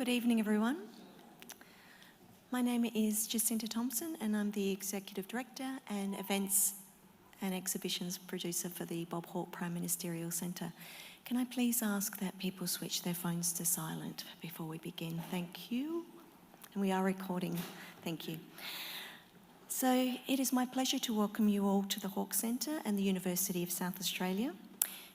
Good evening, everyone. My name is Jacinta Thompson, and I'm the Executive Director and Events and Exhibitions Producer for the Bob Hawke Prime Ministerial Centre. Can I please ask that people switch their phones to silent before we begin? Thank you. And we are recording. Thank you. So it is my pleasure to welcome you all to the Hawke Centre and the University of South Australia.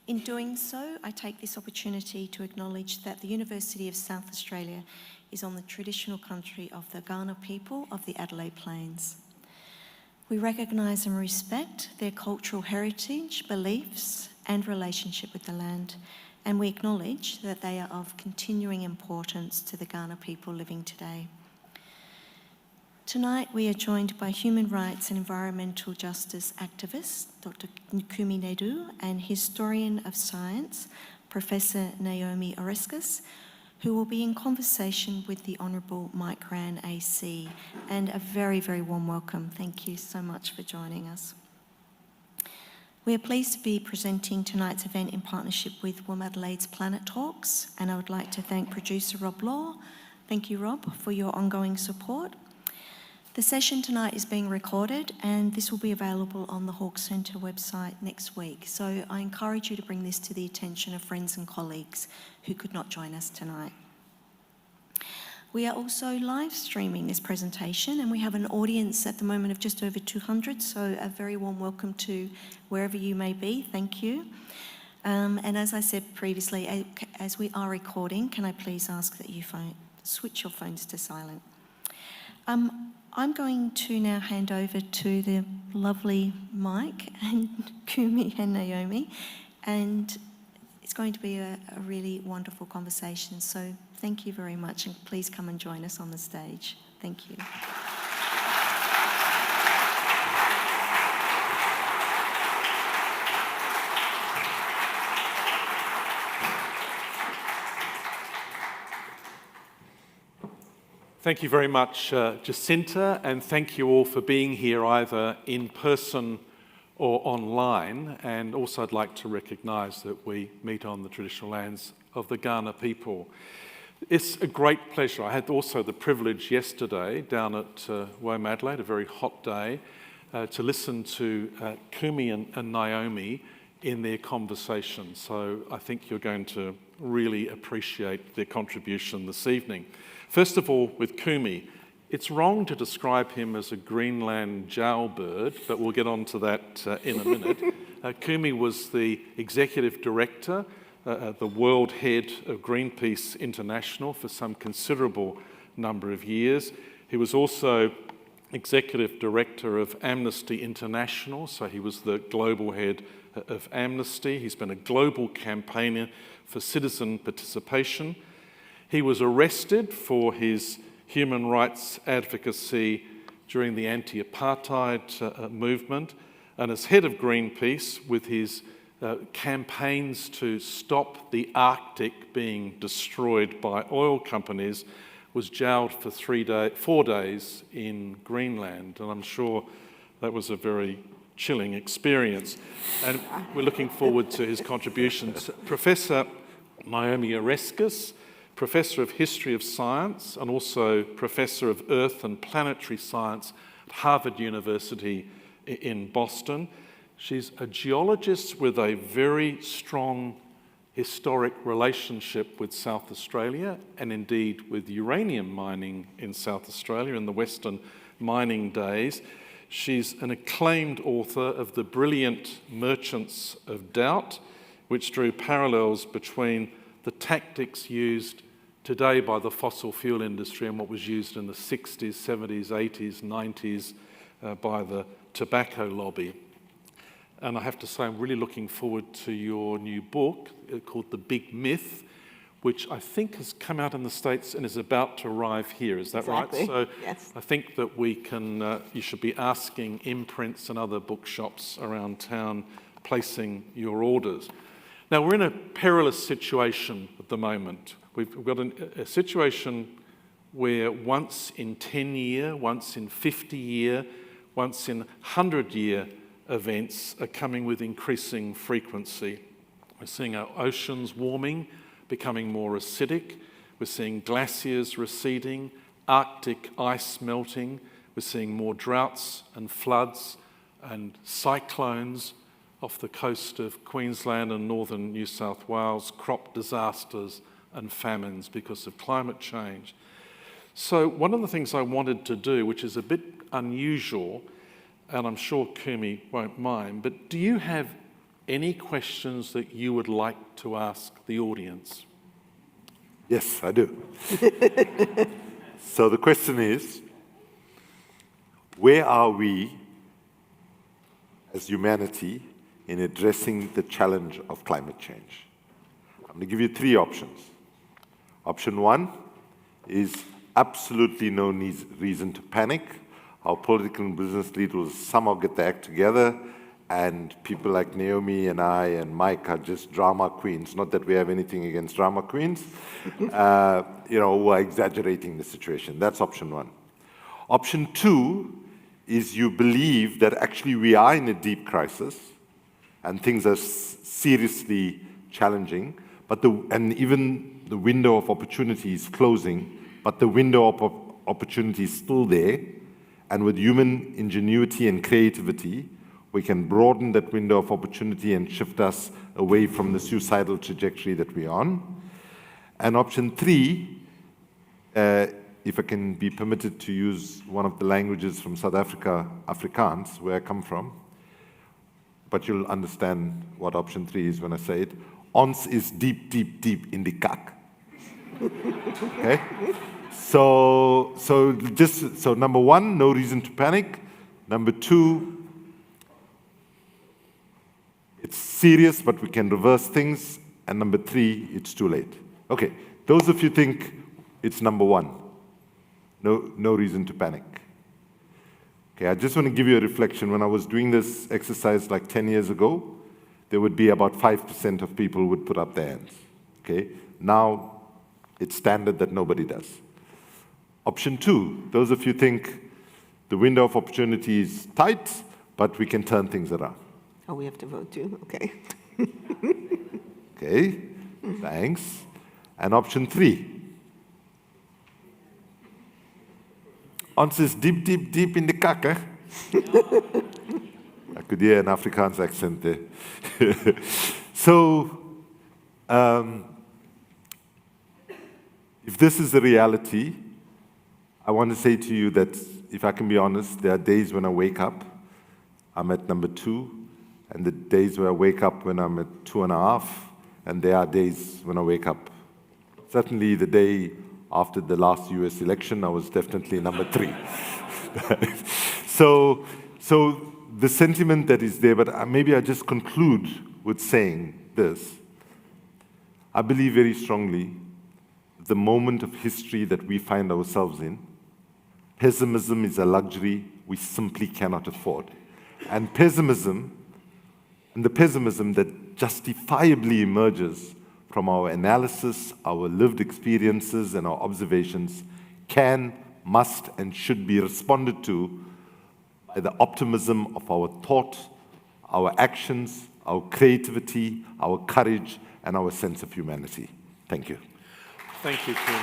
In doing so, I take this opportunity to acknowledge that the University of South Australia is on the traditional country of the Kaurna people of the Adelaide Plains. We recognise and respect their cultural heritage, beliefs and relationship with the land, and we acknowledge that they are of continuing importance to the Kaurna people living today. Tonight we are joined by human rights and environmental justice activist Dr. Kumi Naidoo and historian of science Professor Naomi Oreskes, who will be in conversation with the Honourable Mike Rann AC, and a very, very warm welcome. Thank you so much for joining us. We are pleased to be presenting tonight's event in partnership with WOMADelaide's Planet Talks, and I would like to thank producer Rob Law. Thank you, Rob, for your ongoing support. The session tonight is being recorded, and this will be available on the Hawke Centre website next week. So I encourage you to bring this to the attention of friends and colleagues who could not join us tonight. We are also live streaming this presentation, and we have an audience at the moment of just over 200, so a very warm welcome to wherever you may be. Thank you. And as I said previously, as we are recording, can I please ask that you switch your phones to silent? I'm going to now hand over to the lovely Mike and Kumi and Naomi, and it's going to be a really wonderful conversation. So thank you very much, and please come and join us on the stage. Thank you. Thank you very much, Jacinta, and thank you all for being here either in person or online. And also I'd like to recognise that we meet on the traditional lands of the Kaurna people. It's a great pleasure. I had also the privilege yesterday down at WOMADelaide, a very hot day, to listen to Kumi and Naomi in their conversation. So I think you're going to really appreciate their contribution this evening. First of all, with Kumi, it's wrong to describe him as a Greenland jailbird, but we'll get on to that in a minute. Kumi was the executive director, the world head of Greenpeace International for some considerable number of years. He was also executive director of Amnesty International, so he was the global head of Amnesty. He's been a global campaigner for citizen participation. He was arrested for his human rights advocacy during the anti-apartheid movement, and as head of Greenpeace, with his campaigns to stop the Arctic being destroyed by oil companies, was jailed for 4 days in Greenland, and I'm sure that was a very chilling experience. And we're looking forward to his contributions. Professor Naomi Oreskes, Professor of History of Science and also Professor of Earth and Planetary Science at Harvard University in Boston. She's a geologist with a very strong historic relationship with South Australia and indeed with uranium mining in South Australia in the Western mining days. She's an acclaimed author of the brilliant Merchants of Doubt, which drew parallels between the tactics used today by the fossil fuel industry and what was used in the 60s, 70s, 80s, 90s by the tobacco lobby. And I have to say, I'm really looking forward to your new book called The Big Myth, which I think has come out in the States and is about to arrive here. Is that Exactly. right? So yes. I think that we can, you should be asking imprints and other bookshops around town, placing your orders. Now, we're in a perilous situation at the moment. We've got a situation where once in 10-year, once in 50-year, once in 100-year events are coming with increasing frequency. We're seeing our oceans warming, becoming more acidic. We're seeing glaciers receding, Arctic ice melting. We're seeing more droughts and floods and cyclones off the coast of Queensland and northern New South Wales, crop disasters and famines because of climate change. So one of the things I wanted to do, which is a bit unusual, and I'm sure Kumi won't mind, but do you have any questions that you would like to ask the audience? Yes, I do. So the question is, where are we as humanity in addressing the challenge of climate change? I'm going to give you three options. Option one is absolutely no reason to panic. Our political and business leaders will somehow get their act together, and people like Naomi and I and Mike are just drama queens. Not that we have anything against drama queens, who are exaggerating the situation. That's option one. Option two is you believe that actually we are in a deep crisis and things are seriously challenging, and even the window of opportunity is closing, but the window of opportunity is still there, and with human ingenuity and creativity, we can broaden that window of opportunity and shift us away from the suicidal trajectory that we're on. And option three, if I can be permitted to use one of the languages from South Africa, Afrikaans, where I come from, but you'll understand what option three is when I say it. Ons is deep, deep, deep in the kak. Okay? So number one, no reason to panic. Number two, it's serious, but we can reverse things. And number three, it's too late. Okay, those of you think it's number one. No reason to panic. Okay, I just want to give you a reflection. When I was doing this exercise like 10 years ago, there would be about 5% of people who would put up their hands. Okay, now it's standard that nobody does. Option two, those of you think the window of opportunity is tight, but we can turn things around. Oh, we have to vote too? Okay. Okay, thanks. And option three. Ons is deep, deep, deep in the kak, eh? I could hear an Afrikaans accent there. So, if this is the reality, I want to say to you that, if I can be honest, there are days when I wake up, I'm at number two, and the days where I wake up when I'm at 2.5, and there are days when I wake up. Certainly the day after the last US election, I was definitely number 3. So the sentiment that is there, but maybe I just conclude with saying this. I believe very strongly the moment of history that we find ourselves in, pessimism is a luxury we simply cannot afford. And the pessimism that justifiably emerges from our analysis, our lived experiences, and our observations can, must, and should be responded to by the optimism of our thought, our actions, our creativity, our courage, and our sense of humanity. Thank you. Thank you, Kumi.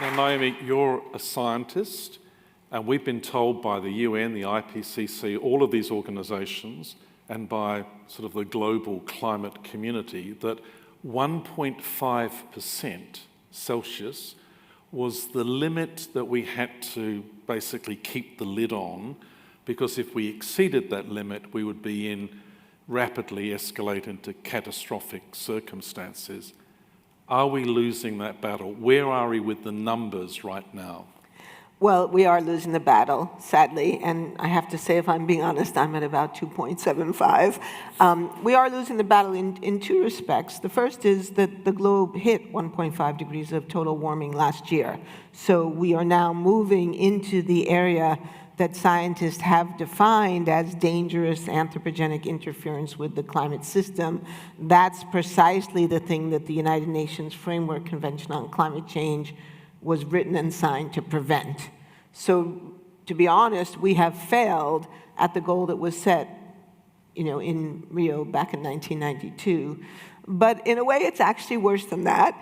Now, Naomi, you're a scientist, and we've been told by the UN, the IPCC, all of these organisations, and by sort of the global climate community, that 1.5% Celsius was the limit that we had to basically keep the lid on, because if we exceeded that limit, we would be in rapidly escalate into catastrophic circumstances. Are we losing that battle? Where are we with the numbers right now? Well, we are losing the battle, sadly, and I have to say, if I'm being honest, I'm at about 2.75. We are losing the battle in two respects. The first is that the globe hit 1.5 degrees of total warming last year. So we are now moving into the area that scientists have defined as dangerous anthropogenic interference with the climate system. That's precisely the thing that the United Nations Framework Convention on Climate Change was written and signed to prevent. So, to be honest, we have failed at the goal that was set in Rio back in 1992. But in a way, it's actually worse than that.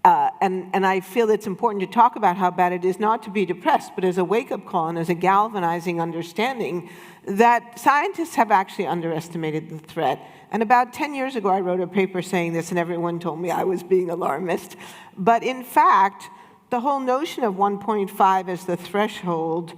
And I feel it's important to talk about how bad it is not to be depressed, but as a wake-up call and as a galvanizing understanding that scientists have actually underestimated the threat. And about 10 years ago, I wrote a paper saying this, and everyone told me I was being alarmist. But in fact, the whole notion of 1.5 as the threshold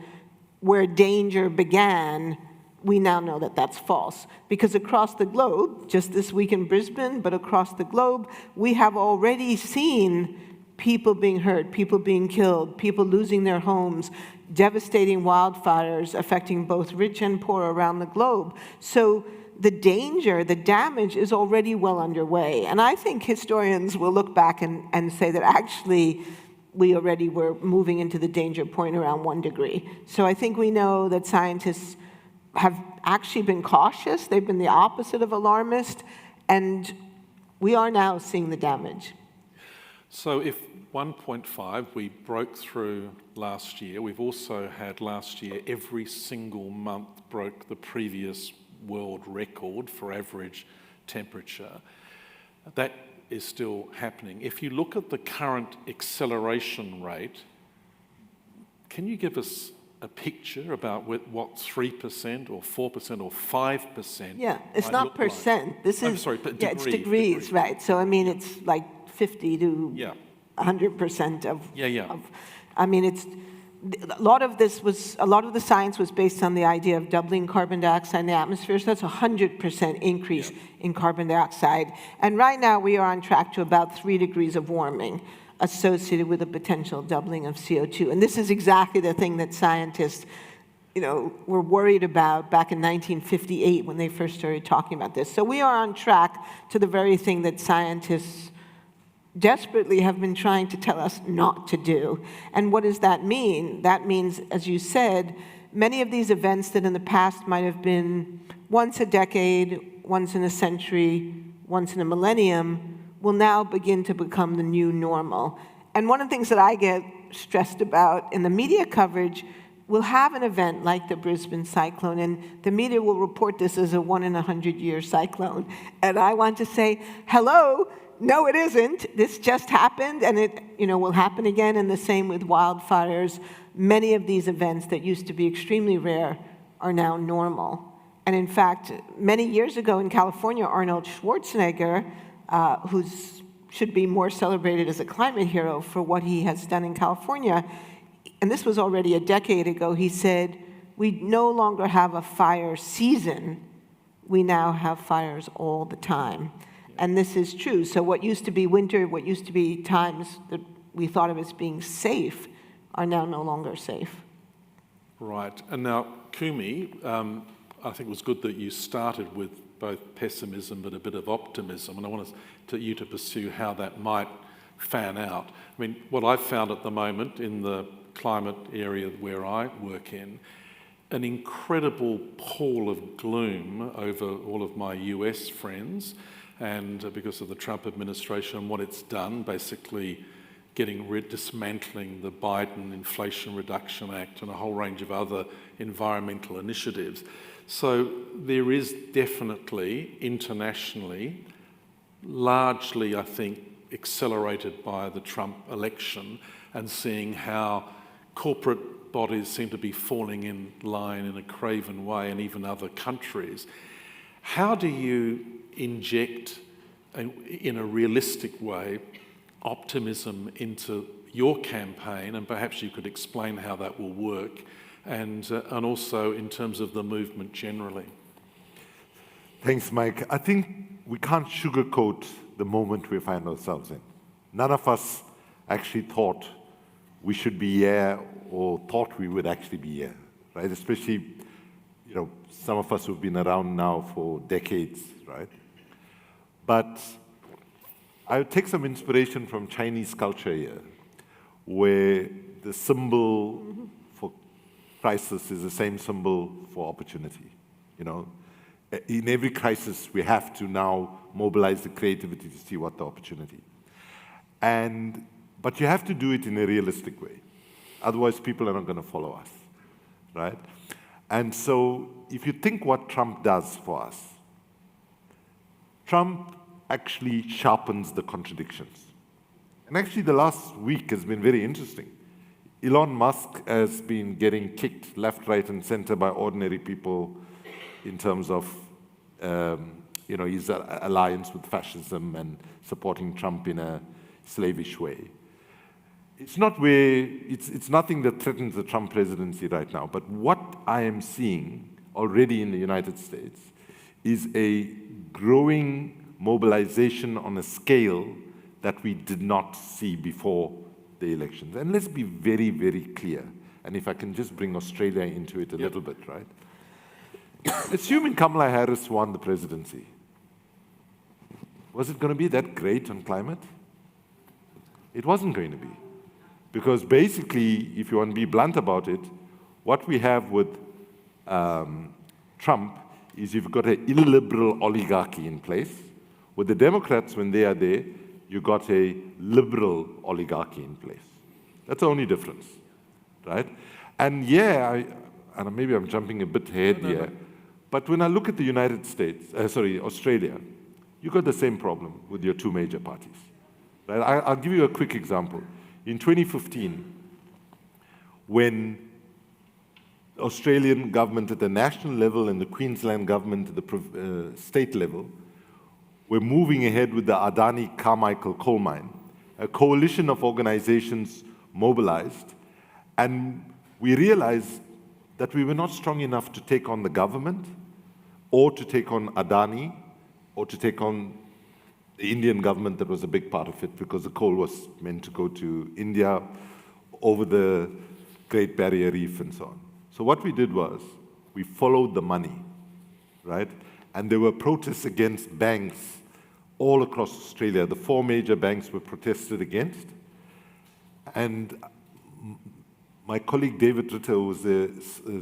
where danger began, we now know that that's false. Because across the globe, just this week in Brisbane, but across the globe, we have already seen people being hurt, people being killed, people losing their homes, devastating wildfires affecting both rich and poor around the globe. So the danger, the damage is already well underway. And I think historians will look back and say that actually we already were moving into the danger point around 1 degree. So I think we know that scientists have actually been cautious. They've been the opposite of alarmist, and we are now seeing the damage. So if 1.5 we broke through last year, we've also had last year every single month broke the previous world record for average temperature. That is still happening. If you look at the current acceleration rate, can you give us a picture about what 3% or 4% or 5%? Yeah, it's not percent. Like? This is, I'm sorry, but it's degrees, right? So I mean, it's like 50 to 100% of. I mean, it's a lot of the science was based on the idea of doubling carbon dioxide in the atmosphere. So that's a 100% increase in carbon dioxide. And right now we are on track to about 3 degrees of warming associated with a potential doubling of CO2. And this is exactly the thing that scientists, were worried about back in 1958 when they first started talking about this. So we are on track to the very thing that scientists desperately have been trying to tell us not to do. And what does that mean? That means, as you said, many of these events that in the past might have been once a decade, once in a century, once in a millennium, will now begin to become the new normal. And one of the things that I get stressed about in the media coverage, we'll have an event like the Brisbane cyclone, and the media will report this as a 1-in-100-year cyclone. And I want to say, hello, no, it isn't. This just happened, and it will happen again, and the same with wildfires. Many of these events that used to be extremely rare are now normal. And in fact, many years ago in California, Arnold Schwarzenegger, who should be more celebrated as a climate hero for what he has done in California, and this was already a decade ago, he said, we no longer have a fire season, we now have fires all the time. And this is true. So what used to be winter, what used to be times that we thought of as being safe, are now no longer safe. Right. And now, Kumi, I think it was good that you started with both pessimism but a bit of optimism, and I wanted you to pursue how that might fan out. I mean, what I've found at the moment in the climate area where I work in, an incredible pall of gloom over all of my US friends, and because of the Trump administration and what it's done, basically dismantling the Biden Inflation Reduction Act and a whole range of other environmental initiatives. So there is definitely, internationally, largely, I think, accelerated by the Trump election, and seeing how corporate bodies seem to be falling in line in a craven way, and even other countries. How do you inject, in a realistic way, optimism into your campaign, and perhaps you could explain how that will work, and also in terms of the movement generally? Thanks, Mike. I think we can't sugarcoat the moment we find ourselves in. None of us actually thought we should be here or thought we would actually be here, right? Especially, some of us who've been around now for decades, right? But I would take some inspiration from Chinese culture here, where the symbol for crisis is the same symbol for opportunity. In every crisis, we have to now mobilize the creativity to see what the opportunity. But you have to do it in a realistic way. Otherwise, people are not going to follow us, right? And so if you think what Trump does for us, Trump actually sharpens the contradictions. And actually the last week has been very interesting. Elon Musk has been getting kicked left, right, and center by ordinary people in terms of his alliance with fascism and supporting Trump in a slavish way. It's nothing that threatens the Trump presidency right now, but what I am seeing already in the United States is a growing mobilization on a scale that we did not see before the elections. And let's be very, very clear, and if I can just bring Australia into it a little bit, right? Assuming Kamala Harris won the presidency, was it going to be that great on climate? It wasn't going to be. Because basically, if you want to be blunt about it, what we have with Trump is you've got an illiberal oligarchy in place. With the Democrats, when they are there, you've got a liberal oligarchy in place. That's the only difference, right? And and maybe I'm jumping a bit ahead here, but when I look at the Australia, you've got the same problem with your two major parties. Right? I'll give you a quick example. In 2015, when the Australian government at the national level and the Queensland government at the state level were moving ahead with the Adani Carmichael coal mine, a coalition of organizations mobilized, and we realized that we were not strong enough to take on the government or to take on Adani or to take on the Indian government that was a big part of it, because the coal was meant to go to India over the Great Barrier Reef and so on. So what we did was we followed the money, right? And there were protests against banks all across Australia. The 4 major banks were protested against. And my colleague David Ritter, who was the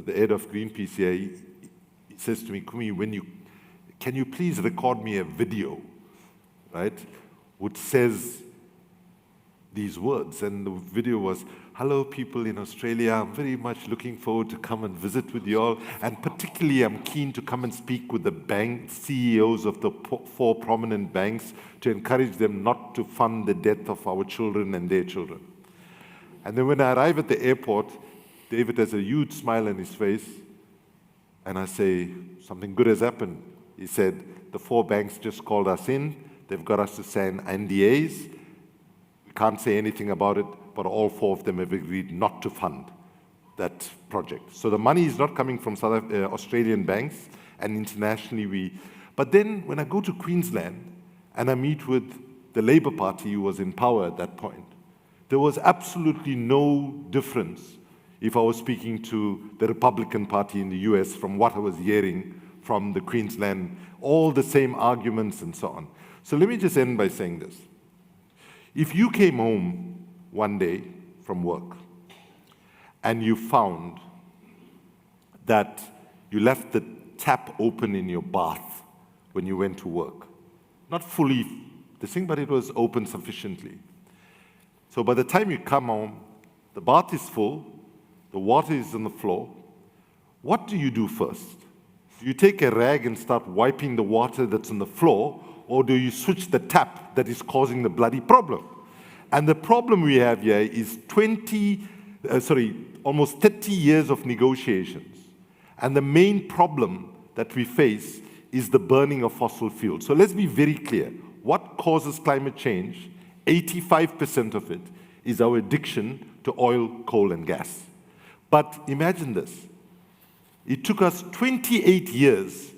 head of Greenpeace here, he says to me, Kumi, can you please record me a video, right, which says these words? And the video was, hello people in Australia, I'm very much looking forward to come and visit with you all, and particularly I'm keen to come and speak with the bank CEOs of the 4 prominent banks to encourage them not to fund the death of our children and their children. And then when I arrive at the airport, David has a huge smile on his face, and I say, something good has happened. He said, the 4 banks just called us in, they've got us to sign NDAs. We can't say anything about it, but all 4 of them have agreed not to fund that project. So the money is not coming from Australian banks, and internationally But then when I go to Queensland and I meet with the Labour Party, who was in power at that point, there was absolutely no difference if I was speaking to the Republican Party in the US from what I was hearing from the Queensland, all the same arguments and so on. So let me just end by saying this. If you came home one day from work and you found that you left the tap open in your bath when you went to work, not fully the thing, but it was open sufficiently. So by the time you come home, the bath is full, the water is on the floor. What do you do first? Do you take a rag and start wiping the water that's on the floor, or do you switch the tap that is causing the bloody problem? And the problem we have here is almost 30 years of negotiations. And the main problem that we face is the burning of fossil fuels. So let's be very clear. What causes climate change? 85% of it is our addiction to oil, coal, and gas. But imagine this. It took us 28 years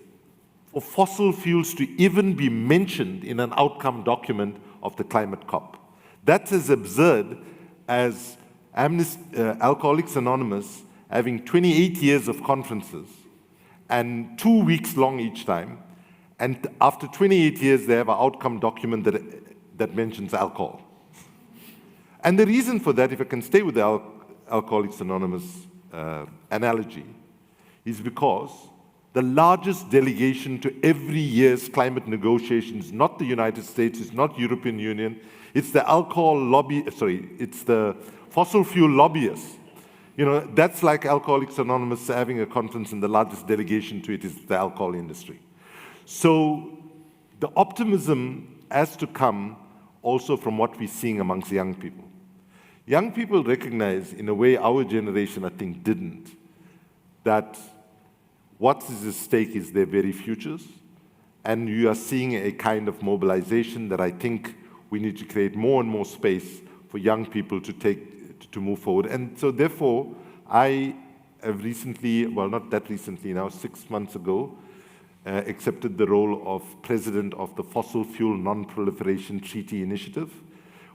for fossil fuels to even be mentioned in an outcome document of the climate COP. That's as absurd as Alcoholics Anonymous having 28 years of conferences and 2 weeks long each time, and after 28 years they have an outcome document that mentions alcohol. And the reason for that, if I can stay with the Alcoholics Anonymous analogy, is because the largest delegation to every year's climate negotiations, not the United States, it's not European Union, it's the alcohol lobby, it's the fossil fuel lobbyists. You know, that's like Alcoholics Anonymous having a conference and the largest delegation to it is the alcohol industry. So the optimism has to come also from what we're seeing amongst young people. Young people recognize, in a way our generation, I think, didn't, that what is at stake is their very futures. And you are seeing a kind of mobilization that I think we need to create more and more space for young people to move forward. And so therefore, I have recently, well, not that recently now, 6 months ago, accepted the role of president of the Fossil Fuel Non-Proliferation Treaty initiative.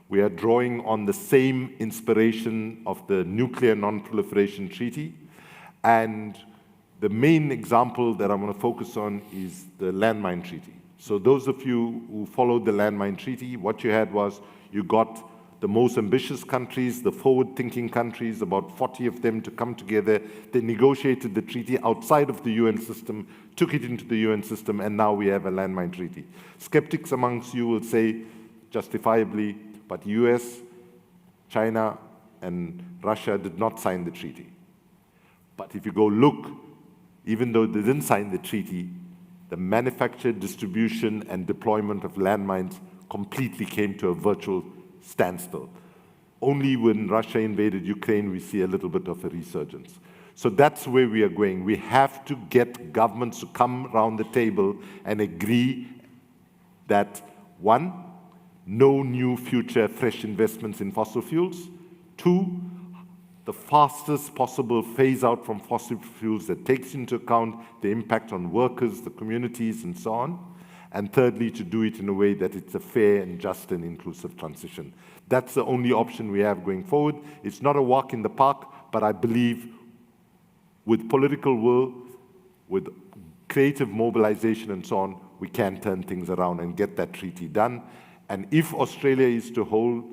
We are drawing on the same inspiration of the Nuclear Non-Proliferation Treaty. And the main example that I'm going to focus on is the landmine treaty. So those of you who followed the landmine treaty, what you had was you got the most ambitious countries, the forward-thinking countries, about 40 of them to come together. They negotiated the treaty outside of the UN system, took it into the UN system, and now we have a landmine treaty. Skeptics amongst you will say, justifiably, but US, China, and Russia did not sign the treaty. But if you go look, even though they didn't sign the treaty, the manufacture, distribution, and deployment of landmines completely came to a virtual standstill. Only when Russia invaded Ukraine, we see a little bit of a resurgence. So that's where we are going. We have to get governments to come around the table and agree that, one, no new future fresh investments in fossil fuels. Two, the fastest possible phase out from fossil fuels that takes into account the impact on workers, the communities, and so on. And thirdly, to do it in a way that it's a fair and just and inclusive transition. That's the only option we have going forward. It's not a walk in the park, but I believe with political will, with creative mobilization and so on, we can turn things around and get that treaty done. And if Australia is to hold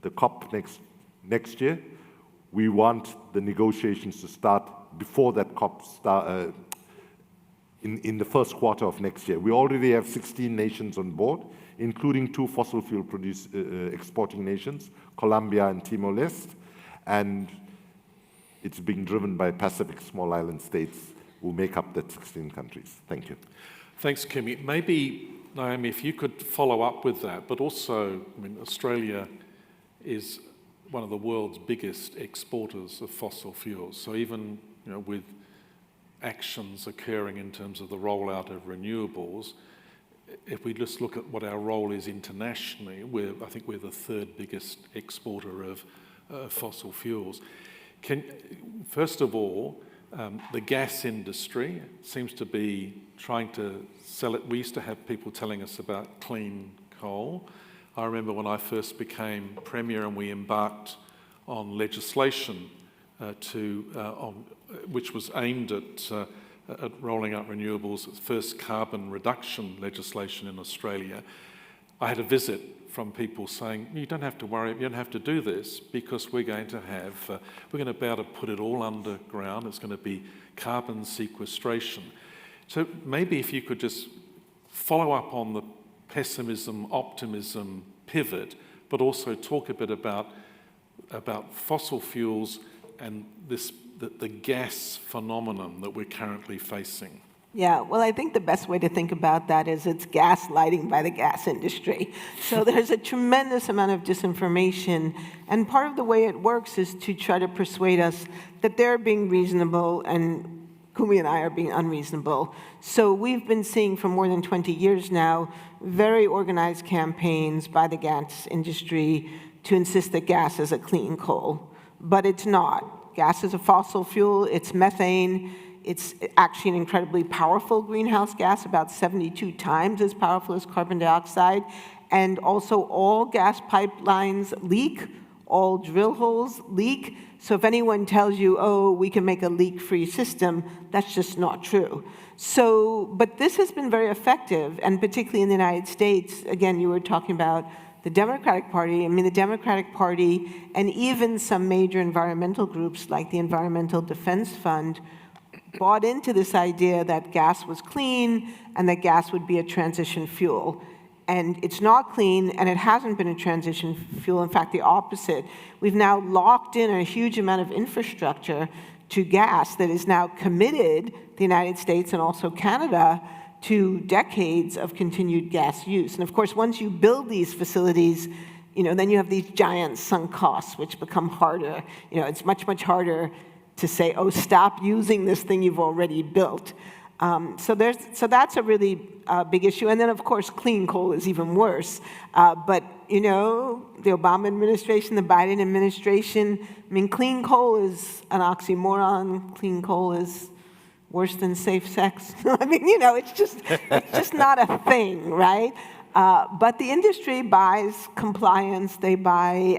the COP next year, we want the negotiations to start before that COP start, in the first quarter of next year. We already have 16 nations on board, including 2 fossil fuel exporting nations, Colombia and Timor-Leste, and it's being driven by Pacific small island states who make up that 16 countries. Thank you. Thanks, Kumi. Maybe, Naomi, if you could follow up with that, but also, I mean, Australia is one of the world's biggest exporters of fossil fuels. So even, you know, with actions occurring in terms of the rollout of renewables, if we just look at what our role is internationally, I think we're the 3rd biggest exporter of fossil fuels. First of all, the gas industry seems to be trying to sell it. We used to have people telling us about clean coal. I remember when I first became Premier and we embarked on legislation which was aimed at rolling out renewables, first carbon reduction legislation in Australia. I had a visit from people saying, you don't have to worry, you don't have to do this because we're going to be able to put it all underground. It's going to be carbon sequestration. So maybe if you could just follow up on the pessimism, optimism pivot, but also talk a bit about fossil fuels and the gas phenomenon that we're currently facing. Yeah, well, I think the best way to think about that is it's gaslighting by the gas industry. So there's a tremendous amount of disinformation, and part of the way it works is to try to persuade us that they're being reasonable and Kumi and I are being unreasonable. So we've been seeing for more than 20 years now very organized campaigns by the gas industry to insist that gas is a clean coal, but it's not. Gas is a fossil fuel, it's methane. It's actually an incredibly powerful greenhouse gas, about 72 times as powerful as carbon dioxide. And also all gas pipelines leak, all drill holes leak. So if anyone tells you, oh, we can make a leak-free system, that's just not true. So, but this has been very effective, and particularly in the United States, again, you were talking about the Democratic Party. I mean, the Democratic Party and even some major environmental groups like the Environmental Defense Fund bought into this idea that gas was clean and that gas would be a transition fuel. and it's not clean, and it hasn't been a transition fuel. In fact, the opposite. We've now locked in a huge amount of infrastructure to gas that is now committed, the United States and also Canada, to decades of continued gas use. And of course, once you build these facilities, then you have these giant sunk costs, which become harder. It's much, much harder to say, oh, stop using this thing you've already built. So that's a really big issue. And then, of course, clean coal is even worse. But, the Obama administration, the Biden administration, clean coal is an oxymoron. Clean coal is worse than safe sex. It's just not a thing, right? But the industry buys compliance, they buy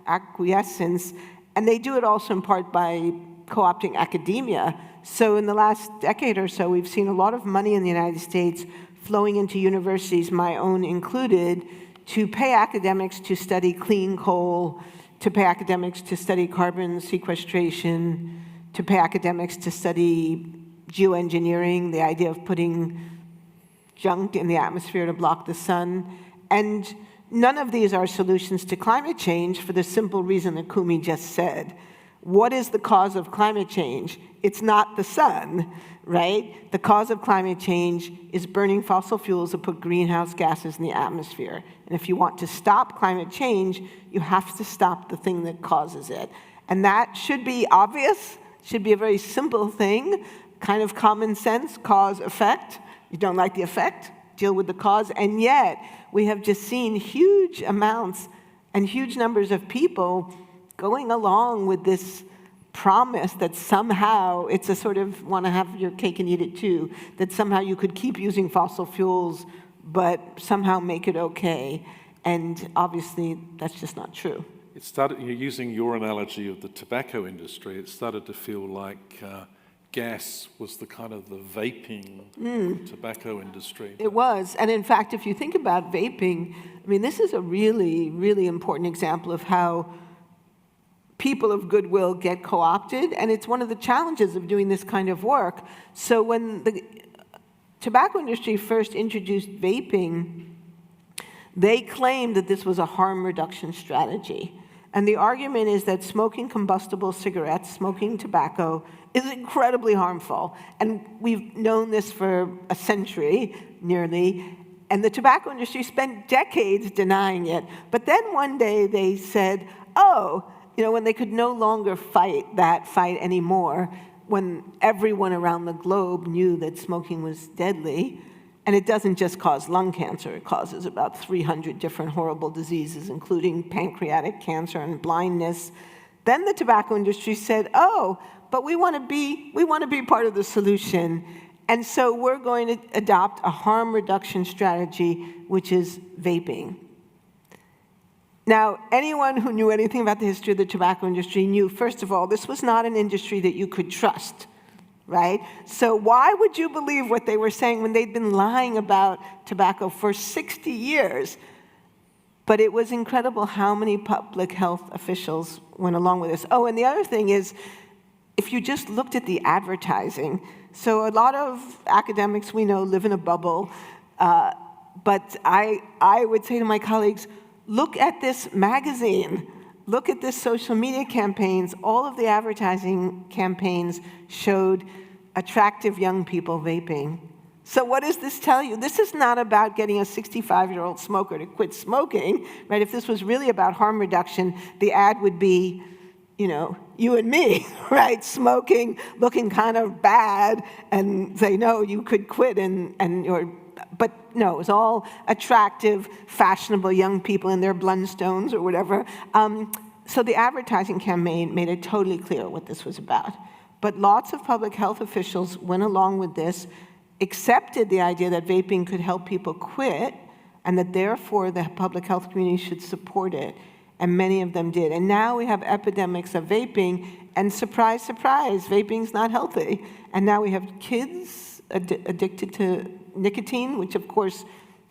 acquiescence, and they do it also in part by co-opting academia. So in the last decade or so, we've seen a lot of money in the United States flowing into universities, my own included, to pay academics to study clean coal, to pay academics to study carbon sequestration, to pay academics to study geoengineering, the idea of putting junk in the atmosphere to block the sun. And none of these are solutions to climate change for the simple reason that Kumi just said. What is the cause of climate change? It's not the sun, right? The cause of climate change is burning fossil fuels that put greenhouse gases in the atmosphere. And if you want to stop climate change, you have to stop the thing that causes it. And that should be obvious, should be a very simple thing, kind of common sense, cause, effect. You don't like the effect, deal with the cause. And yet, we have just seen huge amounts and huge numbers of people going along with this promise that somehow, it's a sort of want to have your cake and eat it too, that somehow you could keep using fossil fuels, but somehow make it okay. And obviously, that's just not true. It started, using your analogy of the tobacco industry, it started to feel like gas was the kind of the vaping tobacco industry. It was. And in fact, if you think about vaping, this is a really, really important example of how people of goodwill get co-opted, and it's one of the challenges of doing this kind of work. So when the tobacco industry first introduced vaping, they claimed that this was a harm reduction strategy. And the argument is that smoking combustible cigarettes, smoking tobacco, is incredibly harmful. And we've known this for a century, nearly, and the tobacco industry spent decades denying it. But then one day they said, oh, when they could no longer fight that fight anymore, when everyone around the globe knew that smoking was deadly, and it doesn't just cause lung cancer, it causes about 300 different horrible diseases, including pancreatic cancer and blindness. Then the tobacco industry said, oh, but we want to be part of the solution. And so we're going to adopt a harm reduction strategy, which is vaping. Now, anyone who knew anything about the history of the tobacco industry knew, first of all, this was not an industry that you could trust, right? So why would you believe what they were saying when they'd been lying about tobacco for 60 years? But it was incredible how many public health officials went along with this. Oh, and the other thing is, if you just looked at the advertising, so a lot of academics we know live in a bubble, but I would say to my colleagues, look at this magazine, look at this social media campaigns. All of the advertising campaigns showed attractive young people vaping. So what does this tell you? This is not about getting a 65-year-old smoker to quit smoking, right? If this was really about harm reduction, the ad would be, you and me, right? Smoking, looking kind of bad, and say, no, you could quit, but no, it was all attractive, fashionable young people in their Blundstones or whatever. So the advertising campaign made it totally clear what this was about. But lots of public health officials went along with this, accepted the idea that vaping could help people quit, and that therefore the public health community should support it. And many of them did. And now we have epidemics of vaping, and surprise, surprise, vaping's not healthy. And now we have kids addicted to nicotine, which of course,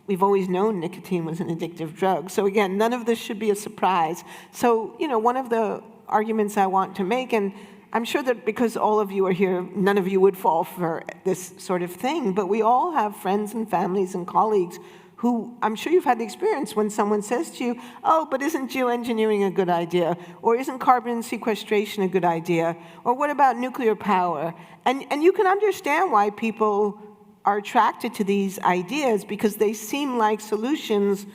we've always known nicotine was an addictive drug. So again, none of this should be a surprise. So, one of the arguments I want to make, and I'm sure that because all of you are here, none of you would fall for this sort of thing, but we all have friends and families and colleagues who, I'm sure you've had the experience when someone says to you, oh, but isn't geoengineering a good idea? Or isn't carbon sequestration a good idea? Or what about nuclear power? And you can understand why people are attracted to these ideas because they seem like solutions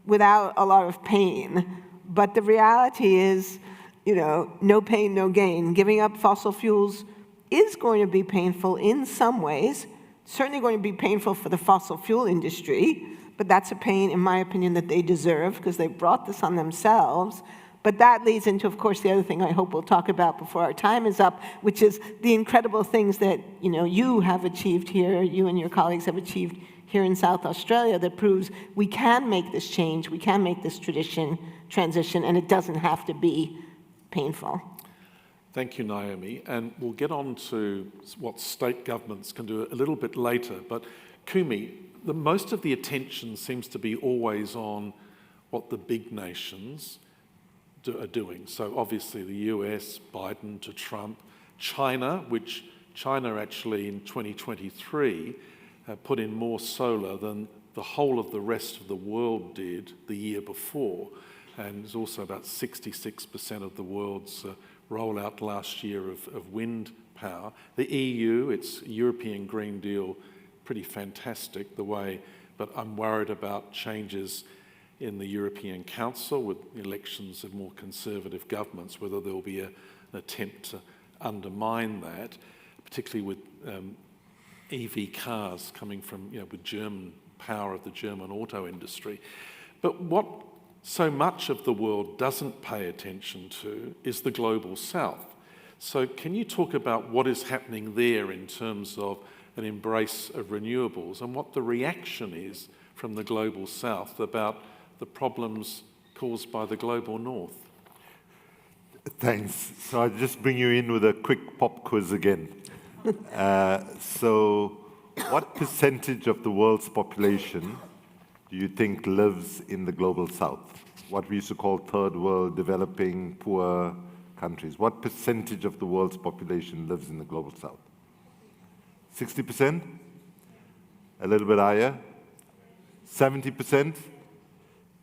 without a lot of pain. But the reality is, no pain, no gain. Giving up fossil fuels is going to be painful in some ways, certainly going to be painful for the fossil fuel industry, but that's a pain, in my opinion, that they deserve because they brought this on themselves. But that leads into, of course, the other thing I hope we'll talk about before our time is up, which is the incredible things that you have achieved here, you and your colleagues have achieved here in South Australia that proves we can make this change, we can make this transition, and it doesn't have to be painful. Thank you, Naomi. And we'll get on to what state governments can do a little bit later. But Kumi, most of the attention seems to be always on what the big nations are doing. So obviously the US, Biden to Trump, China, which China actually in 2023 put in more solar than the whole of the rest of the world did the year before. And there's also about 66% of the world's rollout last year of wind power. The EU, its European Green Deal, pretty fantastic the way, but I'm worried about changes in the European Council with elections of more conservative governments, whether there will be an attempt to undermine that, particularly with EV cars coming from, with German power of the German auto industry. But what so much of the world doesn't pay attention to is the global south. So can you talk about what is happening there in terms of an embrace of renewables and what the reaction is from the global south about the problems caused by the global north? Thanks. So I'll just bring you in with a quick pop quiz again. So what percentage of the world's population do you think lives in the global south? What we used to call third world, developing, poor countries. What percentage of the world's population lives in the global south? 60%? A little bit higher? 70%?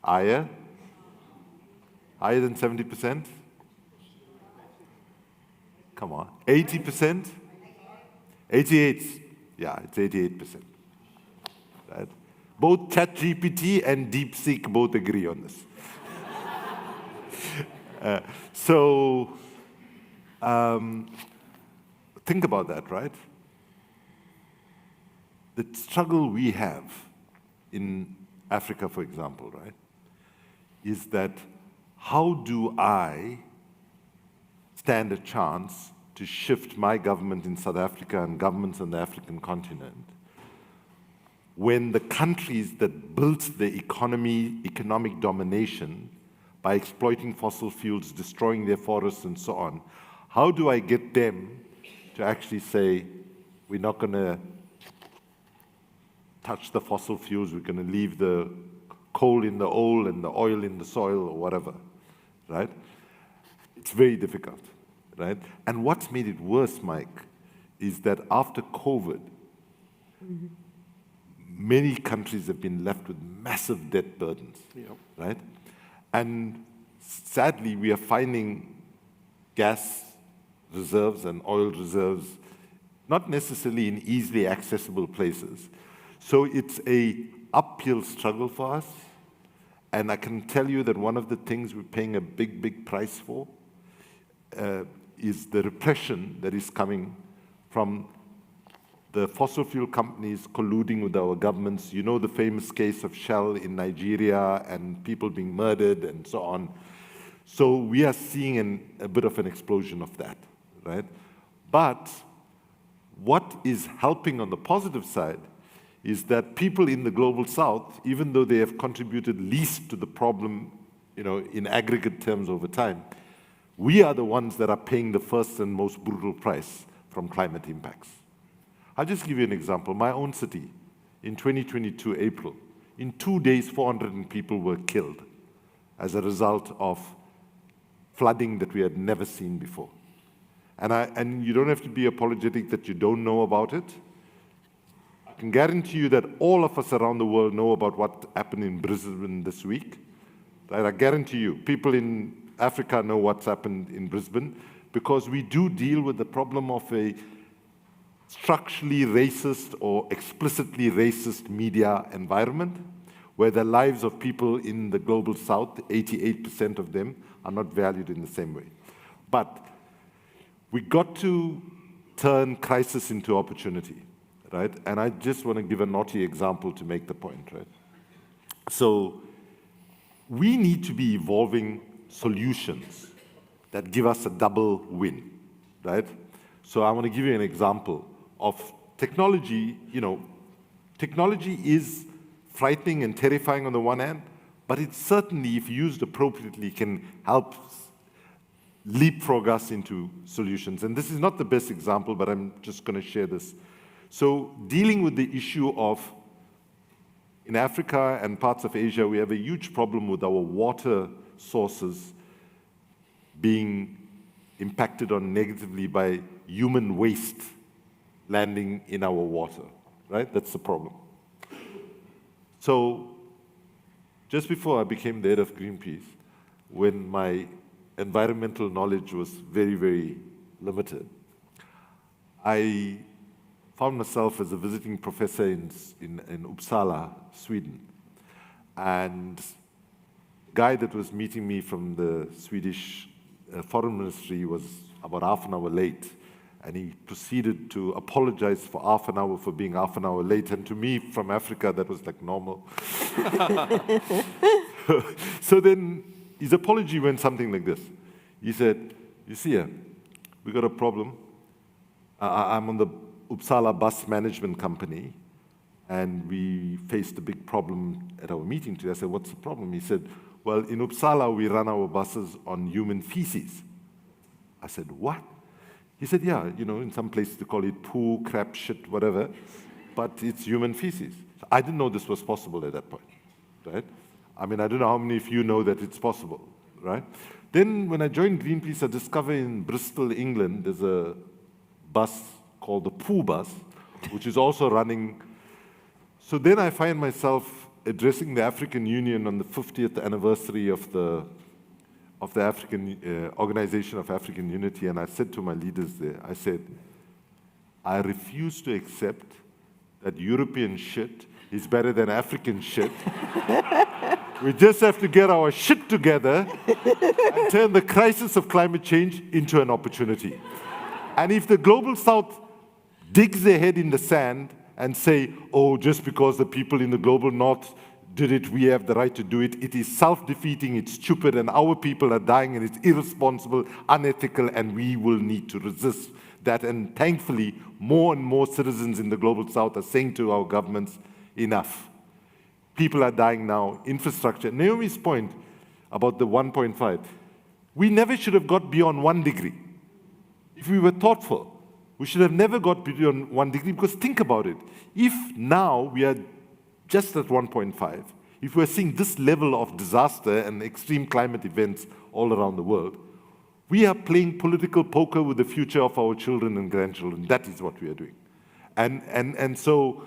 Higher? Higher than 70%? Come on. 80%? 88%? Yeah, it's 88%. Right? Both ChatGPT and DeepSeek both agree on this. Think about that, right? The struggle we have in Africa, for example, right, is that how do I stand a chance to shift my government in South Africa and governments on the African continent when the countries that built the economic domination by exploiting fossil fuels, destroying their forests and so on, how do I get them to actually say, we're not going to touch the fossil fuels, we're going to leave the coal in the oil and the oil in the soil or whatever, right? It's very difficult, right? And what's made it worse, Mike, is that after COVID, many countries have been left with massive debt burdens, right? And sadly, we are finding gas reserves and oil reserves not necessarily in easily accessible places. So it's an uphill struggle for us. And I can tell you that one of the things we're paying a big, big price for is the repression that is coming from the fossil fuel companies colluding with our governments. You know the famous case of Shell in Nigeria and people being murdered and so on. So we are seeing a bit of an explosion of that, right? But what is helping on the positive side is that people in the global south, even though they have contributed least to the problem, in aggregate terms over time, we are the ones that are paying the first and most brutal price from climate impacts. I'll just give you an example. My own city, in 2022, April, in 2 days, 400 people were killed as a result of flooding that we had never seen before. And you don't have to be apologetic that you don't know about it. can guarantee you that all of us around the world know about what happened in Brisbane this week. Right? I guarantee you, people in Africa know what's happened in Brisbane, because we do deal with the problem of a structurally racist or explicitly racist media environment, where the lives of people in the global south, 88% of them, are not valued in the same way. But we got to turn crisis into opportunity, right? And I just want to give a naughty example to make the point, right? So we need to be evolving solutions that give us a double win, right? So I want to give you an example of technology. Technology is frightening and terrifying on the one hand, but it certainly, if used appropriately, can help leapfrog us into solutions. And this is not the best example, but I'm just going to share this. So dealing with the issue of, in Africa and parts of Asia, we have a huge problem with our water sources being impacted on negatively by human waste landing in our water, right? That's the problem. So just before I became the head of Greenpeace, when my environmental knowledge was very, very limited, I found myself as a visiting professor in Uppsala, Sweden. And the guy that was meeting me from the Swedish Foreign Ministry was about half an hour late. And he proceeded to apologize for half an hour for being half an hour late. And to me, from Africa, that was like normal. So then his apology went something like this. He said, you see, we got a problem. I'm on the Uppsala bus management company, and we faced a big problem at our meeting today. I said, what's the problem? He said, well, in Uppsala, we run our buses on human feces. I said, what? He said, yeah, in some places they call it poo, crap, shit, whatever, but it's human feces. So I didn't know this was possible at that point, right? I mean, I don't know how many of you know that it's possible, right? Then when I joined Greenpeace, I discovered in Bristol, England, there's a bus called the poo bus, which is also running. So then I find myself addressing the African Union on the 50th anniversary of the African Organization of African Unity, and I said to my leaders there, I said, I refuse to accept that European shit is better than African shit. We just have to get our shit together and turn the crisis of climate change into an opportunity. And if the Global South digs their head in the sand and say, oh, just because the people in the Global North did it, we have the right to do it. It is self-defeating, it's stupid, and our people are dying, and it's irresponsible, unethical, and we will need to resist that. And thankfully, more and more citizens in the Global South are saying to our governments, enough. People are dying now. Infrastructure. Naomi's point about the 1.5, we never should have got beyond 1 degree. If we were thoughtful, we should have never got beyond 1 degree, because think about it. If now we are just at 1.5, if we're seeing this level of disaster and extreme climate events all around the world, we are playing political poker with the future of our children and grandchildren. That is what we are doing. And so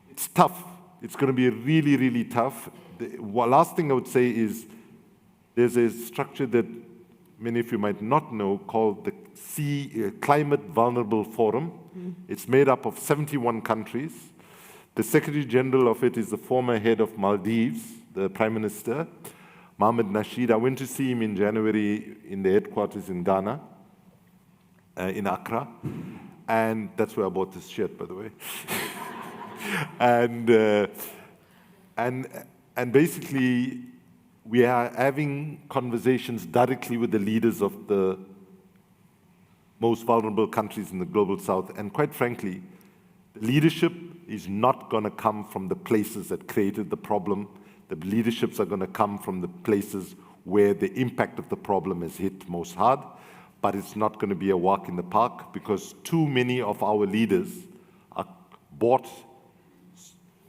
it's tough. It's going to be really, really tough. The last thing I would say is there's a structure that many of you might not know called the Climate Vulnerable Forum. It's made up of 71 countries. The Secretary General of it is the former head of Maldives, the Prime Minister, Mohamed Nasheed. I went to see him in January in the headquarters in Ghana, in Accra. And that's where I bought this shirt, by the way. And basically, we are having conversations directly with the leaders of the most vulnerable countries in the Global South. And quite frankly, the leadership is not going to come from the places that created the problem. The leaderships are going to come from the places where the impact of the problem is hit most hard. But it's not going to be a walk in the park, because too many of our leaders are bought,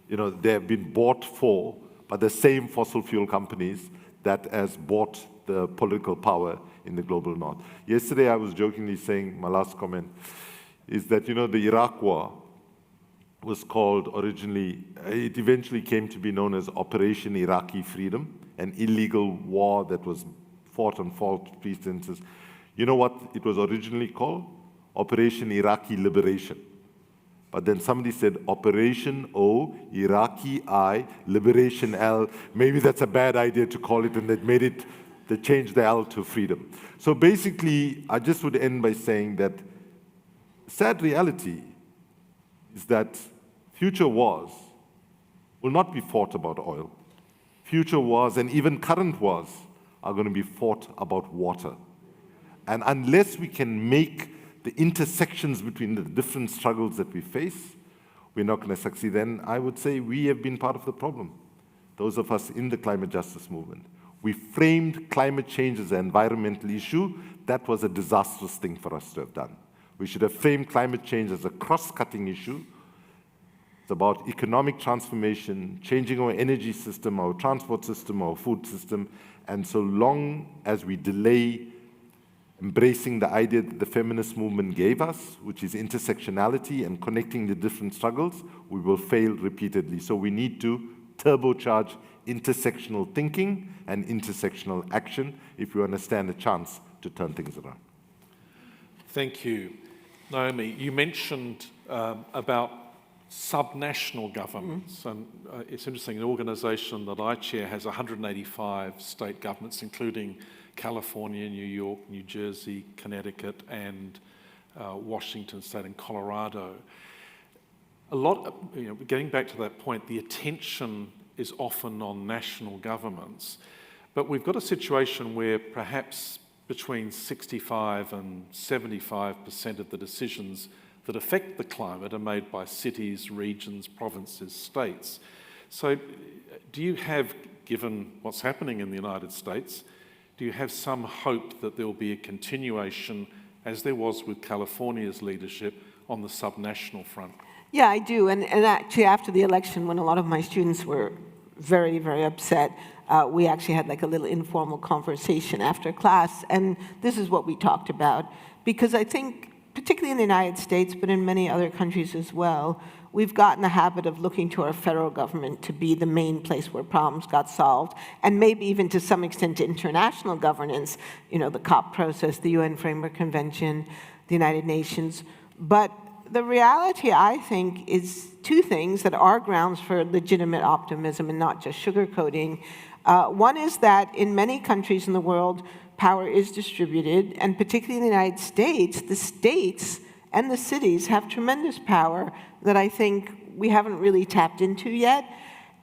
they have been bought for by the same fossil fuel companies that has bought the political power in the global north. Yesterday, I was jokingly saying, my last comment, is that, the Iraq war was called originally, it eventually came to be known as Operation Iraqi Freedom, an illegal war that was fought on false pretenses. You know what it was originally called? Operation Iraqi Liberation. But then somebody said Operation O, Iraqi I, Liberation L. Maybe that's a bad idea to call it, and they changed the L to freedom. So basically, I just would end by saying that sad reality is that future wars will not be fought about oil. Future wars, and even current wars, are going to be fought about water. And unless we can make the intersections between the different struggles that we face, we're not going to succeed. And I would say we have been part of the problem, those of us in the climate justice movement. We framed climate change as an environmental issue. That was a disastrous thing for us to have done. We should have framed climate change as a cross-cutting issue. It's about economic transformation, changing our energy system, our transport system, our food system. And so long as we delay embracing the idea that the feminist movement gave us, which is intersectionality and connecting the different struggles, we will fail repeatedly. So we need to turbocharge intersectional thinking and intersectional action if we understand a chance to turn things around. Thank you. Naomi, you mentioned about subnational governments, and it's interesting, an organisation that I chair has 185 state governments, including California, New York, New Jersey, Connecticut, and Washington State and Colorado. Getting back to that point, the attention is often on national governments, but we've got a situation where perhaps between 65 and 75% of the decisions that affect the climate are made by cities, regions, provinces, states. So do you have, given what's happening in the United States, do you have some hope that there will be a continuation, as there was with California's leadership, on the subnational front? Yeah, I do. And actually, after the election, when a lot of my students were very, very upset, we actually had like a little informal conversation after class. And this is what we talked about. Because I think, particularly in the United States, but in many other countries as well, we've gotten the habit of looking to our federal government to be the main place where problems got solved, and maybe even to some extent to international governance, you know, the COP process, the UN Framework Convention, the United Nations. But the reality, I think, is two things that are grounds for legitimate optimism and not just sugarcoating. One is that in many countries in the world, power is distributed, and particularly in the United States and the cities have tremendous power that I think we haven't really tapped into yet.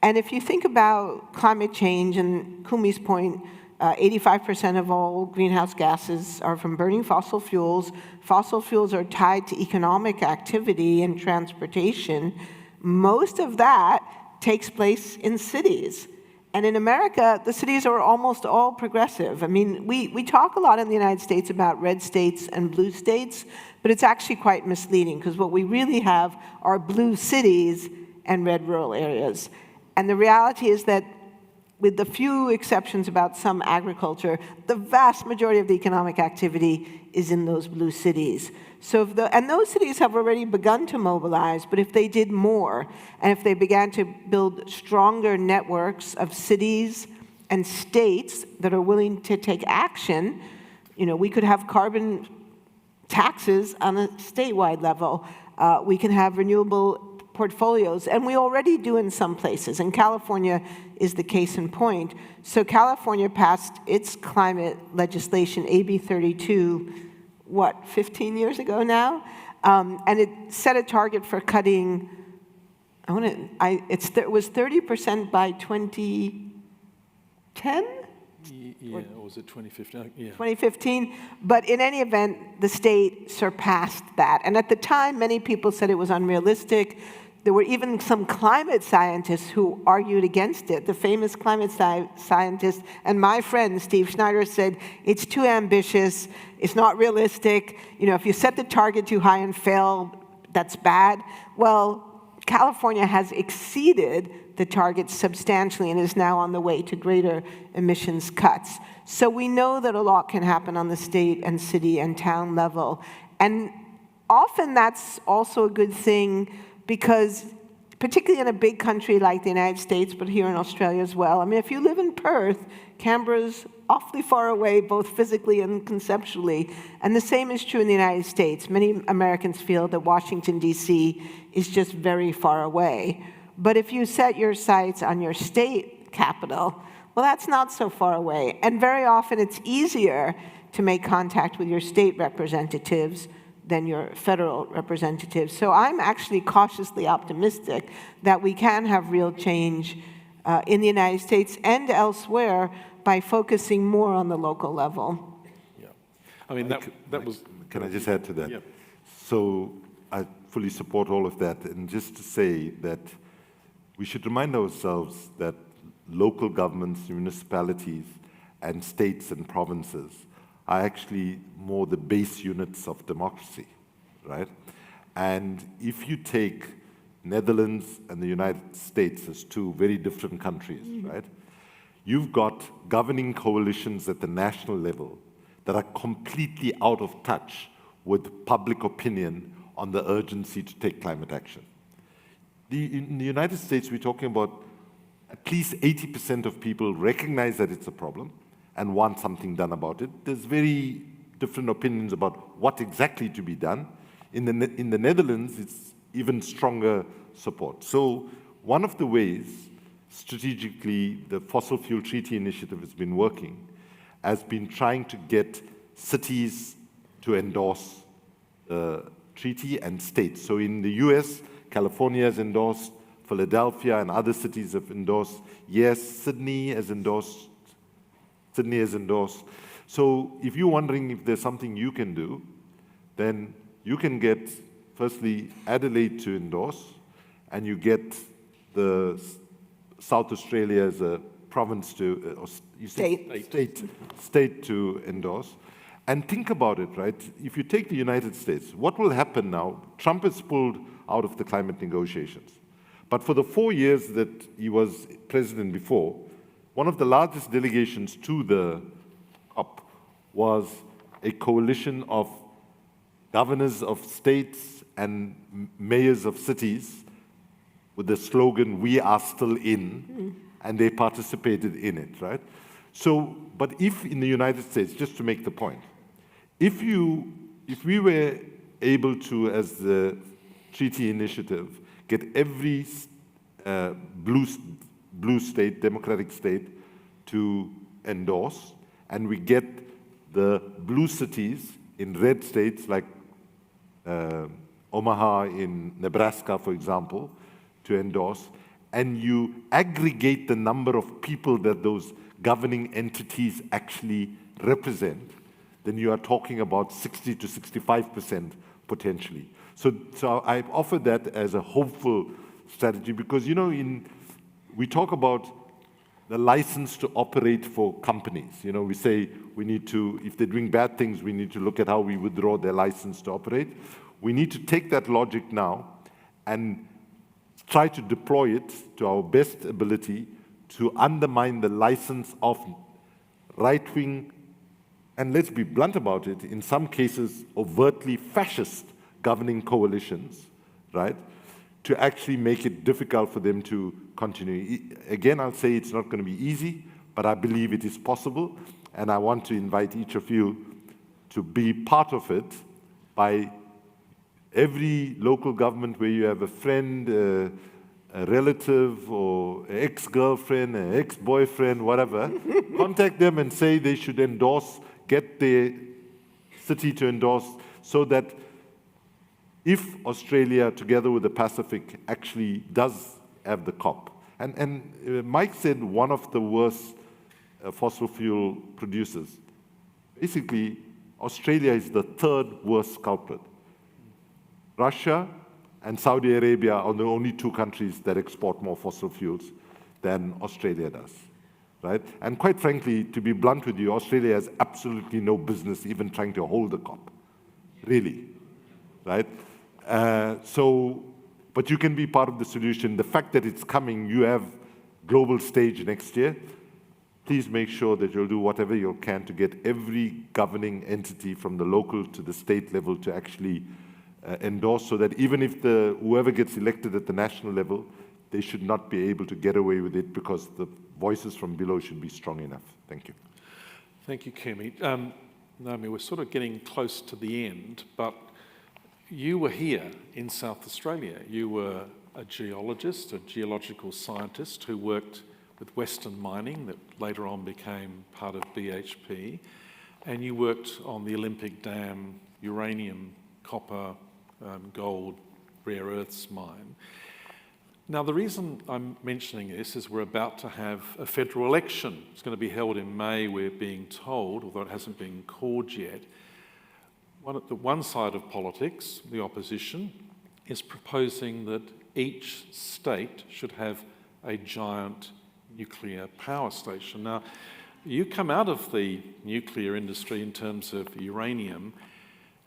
And if you think about climate change, and Kumi's point, 85% of all greenhouse gases are from burning fossil fuels. Fossil fuels are tied to economic activity and transportation. Most of that takes place in cities. And in America, the cities are almost all progressive. I mean, we talk a lot in the United States about red states and blue states, but it's actually quite misleading, because what we really have are blue cities and red rural areas. And the reality is that, with the few exceptions about some agriculture, the vast majority of the economic activity is in those blue cities. So and those cities have already begun to mobilize, but if they did more, and if they began to build stronger networks of cities and states that are willing to take action, you know, we could have carbon taxes on a statewide level. We can have renewable portfolios, and we already do in some places, and California is the case in point. So California passed its climate legislation, AB 32, 15 years ago now? And it set a target for cutting, it was 30% by 2010? Yeah, or was it 2015? Yeah. 2015, but in any event, the state surpassed that. And at the time, many people said it was unrealistic. There were even some climate scientists who argued against it. The famous climate scientist and my friend, Steve Schneider, said, it's too ambitious, it's not realistic. You know, if you set the target too high and fail, that's bad. Well, California has exceeded the target substantially and is now on the way to greater emissions cuts. So we know that a lot can happen on the state and city and town level. And often that's also a good thing because particularly in a big country like the United States, but here in Australia as well. I mean, if you live in Perth, Canberra's awfully far away, both physically and conceptually. And the same is true in the United States. Many Americans feel that Washington, D.C. is just very far away. But if you set your sights on your state capital, well, that's not so far away. And very often it's easier to make contact with your state representatives than your federal representatives. So I'm actually cautiously optimistic that we can have real change in the United States and elsewhere by focusing more on the local level. Yeah. I mean, that was... Can I just add to that? Yeah. So I fully support all of that. And just to say that we should remind ourselves that local governments, municipalities, and states and provinces are actually more the base units of democracy, right? And if you take Netherlands and the United States as two very different countries, right? You've got governing coalitions at the national level that are completely out of touch with public opinion on the urgency to take climate action. In the United States, we're talking about at least 80% of people recognize that it's a problem and want something done about it. There's very different opinions about what exactly to be done. In the Netherlands, it's even stronger support. So one of the ways, strategically, the Fossil Fuel Treaty Initiative has been working, has been trying to get cities to endorse the treaty and states. So in the US, California has endorsed, Philadelphia and other cities have endorsed. Yes, Sydney has endorsed. So if you're wondering if there's something you can do, then you can get, firstly, Adelaide to endorse, and you get the South Australia as a province to, state to endorse. And think about it, right? If you take the United States, what will happen now? Trump has pulled out of the climate negotiations. But for the 4 years that he was president before, one of the largest delegations to the COP was a coalition of governors of states and mayors of cities with the slogan, "We are still in," and they participated in it, right? So, but if in the United States, just to make the point, if we were able to, as the treaty initiative, get every blue state, democratic state, to endorse, and we get the blue cities in red states like Omaha in Nebraska, for example, to endorse, and you aggregate the number of people that those governing entities actually represent, then you are talking about 60 to 65% potentially. So I offer that as a hopeful strategy because, you know, we talk about the license to operate for companies. You know, we say we need to, if they're doing bad things, we need to look at how we withdraw their license to operate. We need to take that logic now and try to deploy it to our best ability to undermine the license of right-wing, and let's be blunt about it, in some cases overtly fascist governing coalitions, right, to actually make it difficult for them to continue. Again, I'll say it's not going to be easy, but I believe it is possible, and I want to invite each of you to be part of it by every local government where you have a friend, a relative, or an ex-girlfriend, an ex-boyfriend, whatever, contact them and say they should endorse, get their city to endorse, so that if Australia, together with the Pacific, actually does have the COP. And Mike said one of the worst fossil fuel producers. Basically, Australia is the third worst culprit. Russia and Saudi Arabia are the only two countries that export more fossil fuels than Australia does, right? And quite frankly, to be blunt with you, Australia has absolutely no business even trying to hold the COP, really, right? But you can be part of the solution. The fact that it's coming, you have global stage next year. Please make sure that you'll do whatever you can to get every governing entity from the local to the state level to actually endorse, so that even if whoever gets elected at the national level, they should not be able to get away with it because the voices from below should be strong enough. Thank you. Thank you, Kumi. Naomi, we're sort of getting close to the end, but you were here in South Australia. You were a geologist, a geological scientist who worked with Western Mining that later on became part of BHP, and you worked on the Olympic Dam uranium, copper, gold, rare earths mine. Now, the reason I'm mentioning this is we're about to have a federal election. It's going to be held in May, we're being told, although it hasn't been called yet. One side of politics, the opposition, is proposing that each state should have a giant nuclear power station. Now, you come out of the nuclear industry in terms of uranium,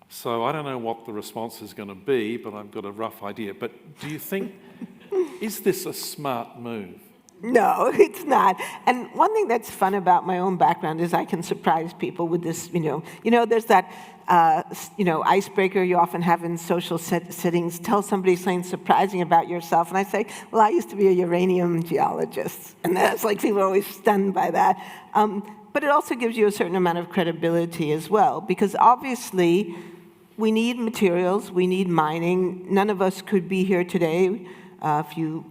so I don't know what the response is going to be, but I've got a rough idea. But do you think, is this a smart move? No, it's not. And one thing that's fun about my own background is I can surprise people with this, there's that, icebreaker you often have in social settings. Tell somebody something surprising about yourself. And I say, well, I used to be a uranium geologist. And that's like, people are always stunned by that. But it also gives you a certain amount of credibility as well, because obviously we need materials, we need mining. None of us could be here today if you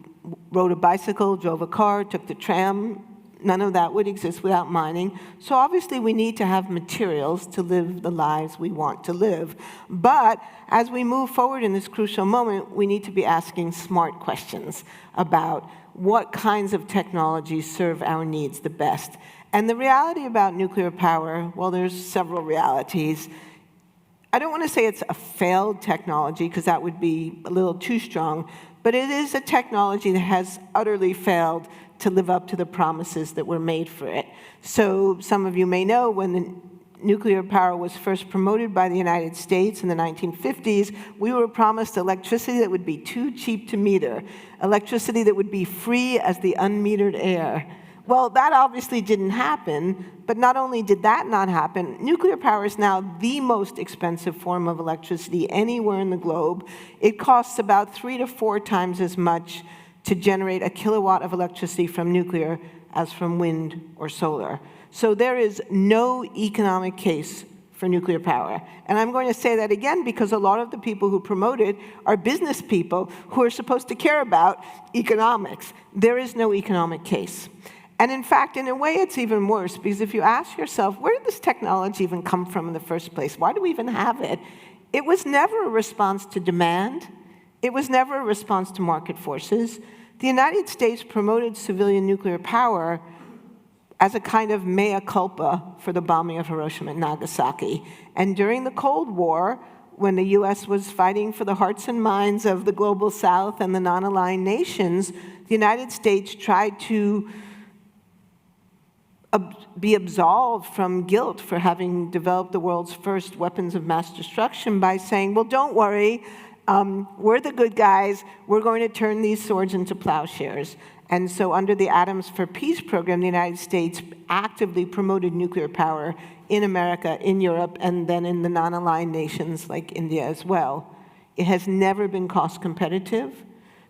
rode a bicycle, drove a car, took the tram. None of that would exist without mining. So obviously we need to have materials to live the lives we want to live. But as we move forward in this crucial moment, we need to be asking smart questions about what kinds of technologies serve our needs the best. And the reality about nuclear power, well, there's several realities. I don't want to say it's a failed technology, because that would be a little too strong, but it is a technology that has utterly failed to live up to the promises that were made for it. So some of you may know when the nuclear power was first promoted by the United States in the 1950s, we were promised electricity that would be too cheap to meter, electricity that would be free as the unmetered air. Well, that obviously didn't happen, but not only did that not happen, nuclear power is now the most expensive form of electricity anywhere in the globe. It costs about 3 to 4 times as much to generate a kilowatt of electricity from nuclear as from wind or solar. So there is no economic case for nuclear power. And I'm going to say that again because a lot of the people who promote it are business people who are supposed to care about economics. There is no economic case. And in fact, in a way, it's even worse, because if you ask yourself, where did this technology even come from in the first place? Why do we even have it? It was never a response to demand. It was never a response to market forces. The United States promoted civilian nuclear power as a kind of mea culpa for the bombing of Hiroshima and Nagasaki. And during the Cold War, when the US was fighting for the hearts and minds of the global South and the non-aligned nations, the United States tried to be absolved from guilt for having developed the world's first weapons of mass destruction by saying, well, don't worry, we're the good guys, we're going to turn these swords into plowshares. And so under the Atoms for Peace program, the United States actively promoted nuclear power in America, in Europe, and then in the non-aligned nations like India as well. It has never been cost competitive.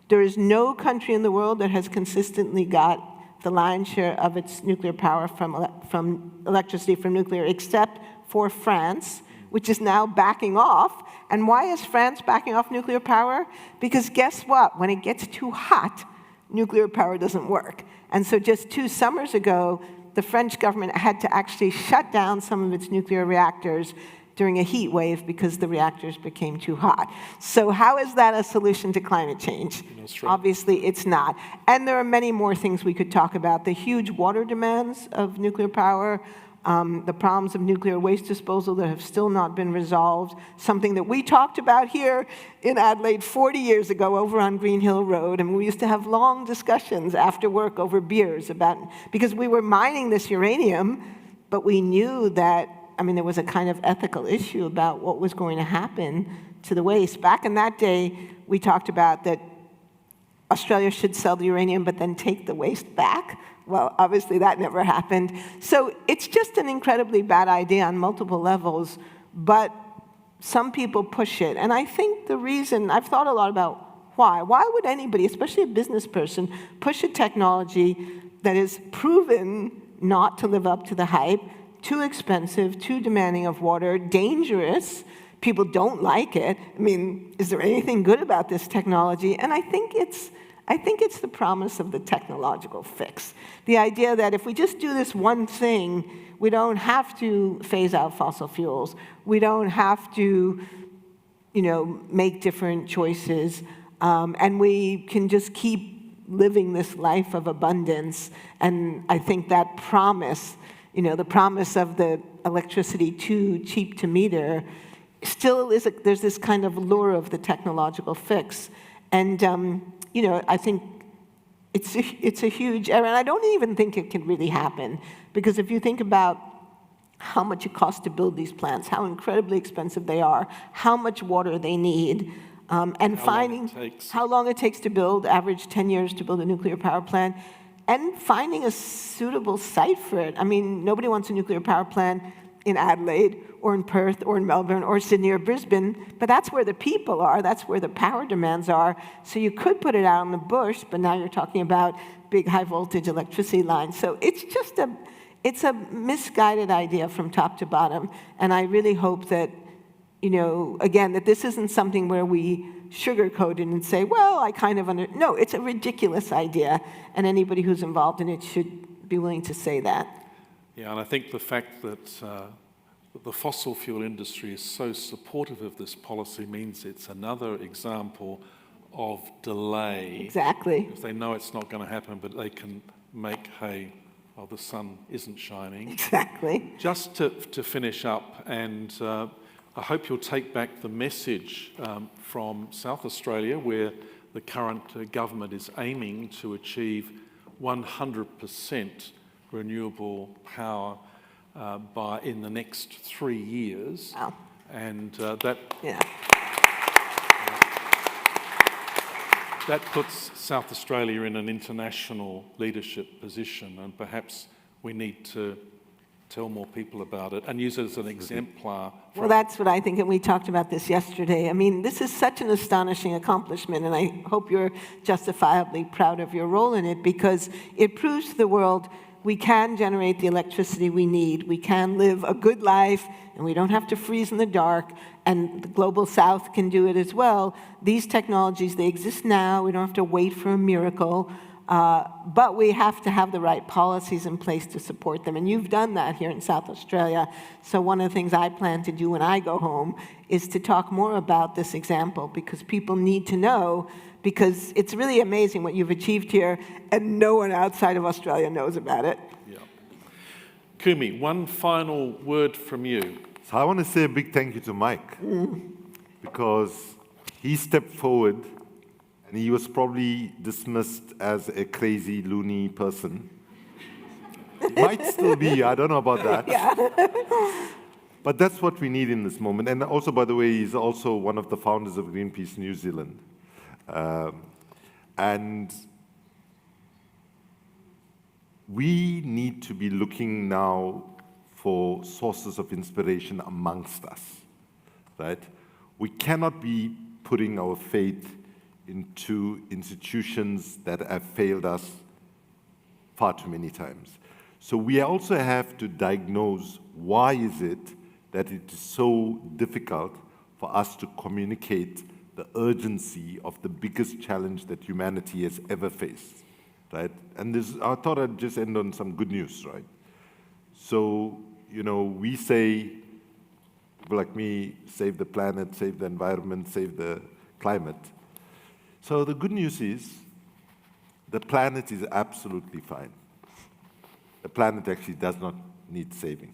There is no country in the world that has consistently got the lion's share of its nuclear power from electricity from nuclear, except for France, which is now backing off. And why is France backing off nuclear power? Because guess what? When it gets too hot, nuclear power doesn't work. And so just 2 summers ago, the French government had to actually shut down some of its nuclear reactors during a heat wave because the reactors became too hot. So how is that a solution to climate change? Obviously, it's not. And there are many more things we could talk about. The huge water demands of nuclear power, the problems of nuclear waste disposal that have still not been resolved, something that we talked about here in Adelaide 40 years ago over on Green Hill Road, and we used to have long discussions after work over beers about, because we were mining this uranium, but we knew that, there was a kind of ethical issue about what was going to happen to the waste. Back in that day, we talked about that Australia should sell the uranium but then take the waste back. Well, obviously that never happened. So it's just an incredibly bad idea on multiple levels, but some people push it. And I think the reason, I've thought a lot about why. Why would anybody, especially a business person, push a technology that is proven not to live up to the hype, too expensive, too demanding of water, dangerous? People don't like it. I mean, is there anything good about this technology? And I think it's the promise of the technological fix. The idea that if we just do this one thing, we don't have to phase out fossil fuels. We don't have to, make different choices. And we can just keep living this life of abundance. And I think that promise, the promise of the electricity too cheap to meter, still is, there's this kind of lure of the technological fix. And, I think it's a huge error. And I don't even think it can really happen. Because if you think about how much it costs to build these plants, how incredibly expensive they are, how much water they need, and finding how long it takes to build, average 10 years to build a nuclear power plant, and finding a suitable site for it. I mean, nobody wants a nuclear power plant in Adelaide or in Perth or in Melbourne or Sydney or Brisbane, but that's where the people are, that's where the power demands are. So you could put it out in the bush, but now you're talking about big high voltage electricity lines. So it's just it's a misguided idea from top to bottom. And I really hope that, again, that this isn't something where we sugarcoat it and say, well, I kind of no, it's a ridiculous idea. And anybody who's involved in it should be willing to say that. Yeah, and I think the fact that the fossil fuel industry is so supportive of this policy means it's another example of delay. Exactly. Because they know it's not going to happen, but they can make hay while the sun isn't shining. Exactly. Just to finish up, and I hope you'll take back the message from South Australia, where the current government is aiming to achieve 100% renewable power in the next 3 years. Wow. And Yeah. that puts South Australia in an international leadership position, and perhaps we need to tell more people about it and use it as an exemplar. Well, that's what I think, and we talked about this yesterday. I mean, this is such an astonishing accomplishment, and I hope you're justifiably proud of your role in it, because it proves to the world we can generate the electricity we need, we can live a good life, and we don't have to freeze in the dark, and the Global South can do it as well. These technologies, they exist now, we don't have to wait for a miracle, but we have to have the right policies in place to support them, and you've done that here in South Australia. So one of the things I plan to do when I go home is to talk more about this example, because people need to know, because it's really amazing what you've achieved here, and no one outside of Australia knows about it. Yeah. Kumi, one final word from you. So I want to say a big thank you to Mike, because he stepped forward, and he was probably dismissed as a crazy, loony person. Might still be, I don't know about that. Yeah. But that's what we need in this moment. And also, by the way, he's also one of the founders of Greenpeace New Zealand. And we need to be looking now for sources of inspiration amongst us, right? We cannot be putting our faith into institutions that have failed us far too many times. So we also have to diagnose why is it that it is so difficult for us to communicate the urgency of the biggest challenge that humanity has ever faced, right? And I thought I'd just end on some good news, right? So, we say, people like me, save the planet, save the environment, save the climate. So the good news is, the planet is absolutely fine. The planet actually does not need saving.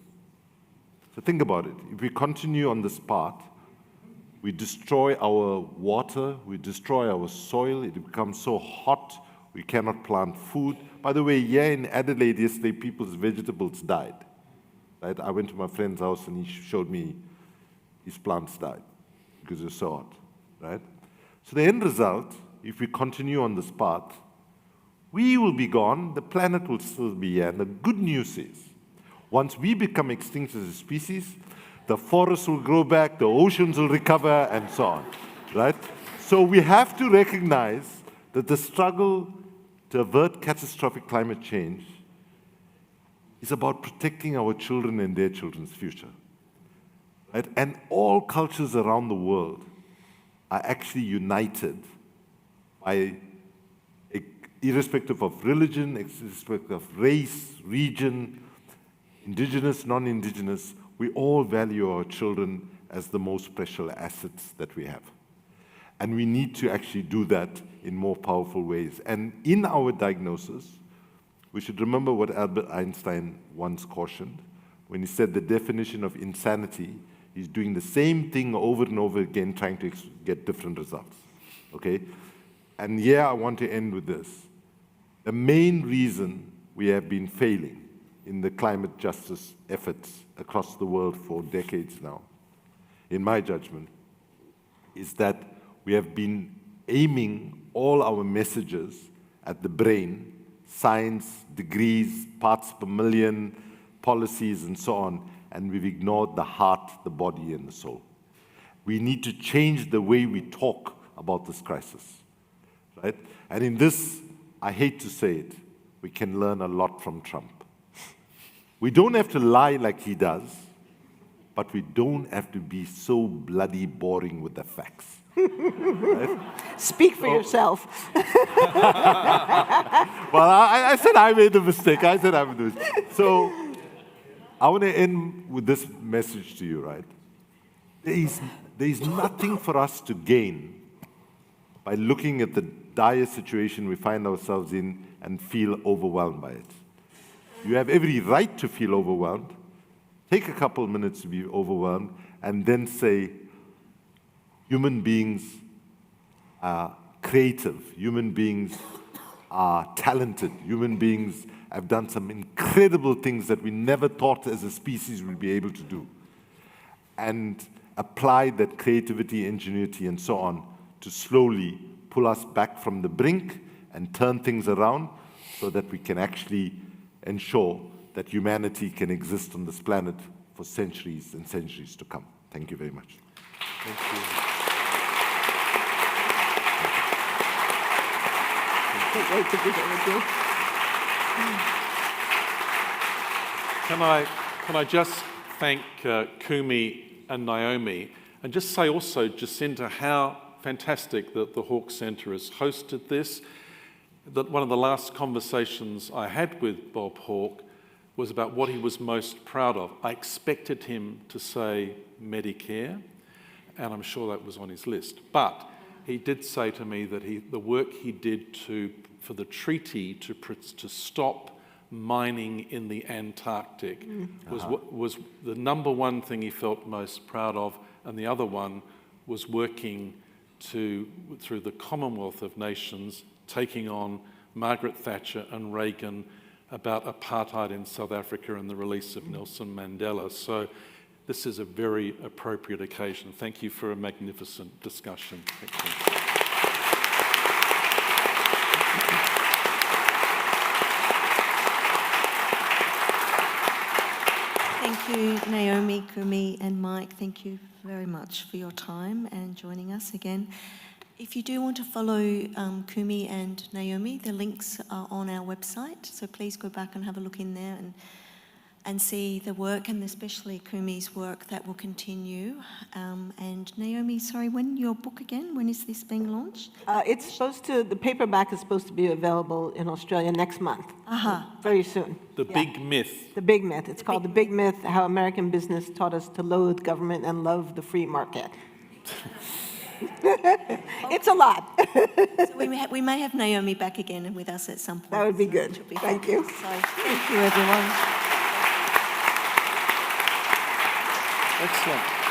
So think about it. If we continue on this path, we destroy our water, we destroy our soil, it becomes so hot, we cannot plant food. By the way, here in Adelaide yesterday, people's vegetables died. Right? I went to my friend's house and he showed me his plants died because it was so hot. Right? So the end result, if we continue on this path, we will be gone, the planet will still be here. And the good news is, once we become extinct as a species, the the forests will grow back, the oceans will recover, and so on, right? So we have to recognize that the struggle to avert catastrophic climate change is about protecting our children and their children's future, right? And all cultures around the world are actually united by, irrespective of religion, irrespective of race, region, indigenous, non-indigenous, we all value our children as the most precious assets that we have. And we need to actually do that in more powerful ways. And in our diagnosis, we should remember what Albert Einstein once cautioned when he said the definition of insanity is doing the same thing over and over again, trying to get different results, okay? And here I want to end with this. The main reason we have been failing in the climate justice efforts across the world for decades now, in my judgment, is that we have been aiming all our messages at the brain, science, degrees, parts per million, policies, and so on, and we've ignored the heart, the body, and the soul. We need to change the way we talk about this crisis, right? And in this, I hate to say it, we can learn a lot from Trump. We don't have to lie like he does, but we don't have to be so bloody boring with the facts. Right? Speak for yourself. Well, I said I made the mistake. So I want to end with this message to you, right? There is nothing for us to gain by looking at the dire situation we find ourselves in and feel overwhelmed by it. You have every right to feel overwhelmed. Take a couple of minutes to be overwhelmed and then say, human beings are creative, human beings are talented, human beings have done some incredible things that we never thought as a species we'd be able to do. And apply that creativity, ingenuity, and so on to slowly pull us back from the brink and turn things around so that we can actually ensure that humanity can exist on this planet for centuries and centuries to come. Thank you very much. Thank you. Can I just thank Kumi and Naomi, and just say also, Jacinta, how fantastic that the Hawke Centre has hosted this. That one of the last conversations I had with Bob Hawke was about what he was most proud of. I expected him to say Medicare, and I'm sure that was on his list. But he did say to me that the work he did for the treaty to stop mining in the Antarctic was the number one thing he felt most proud of, and the other one was working through the Commonwealth of Nations, taking on Margaret Thatcher and Reagan about apartheid in South Africa and the release of Nelson Mandela. So this is a very appropriate occasion. Thank you for a magnificent discussion. Thank you. Thank you, Naomi, Kumi, and Mike. Thank you very much for your time and joining us again. If you do want to follow Kumi and Naomi, the links are on our website, so please go back and have a look in there and see the work, and especially Kumi's work that will continue. And Naomi, sorry, when your book again? When is this being launched? The paperback is supposed to be available in Australia next month. Very soon. The Big Myth. The Big Myth. It's called The Big Myth, How American Business Taught Us to Loathe Government and Love the Free Market. It's a lot. So we may have Naomi back again with us at some point. That would be good. Thank you. So thank you, everyone. Excellent.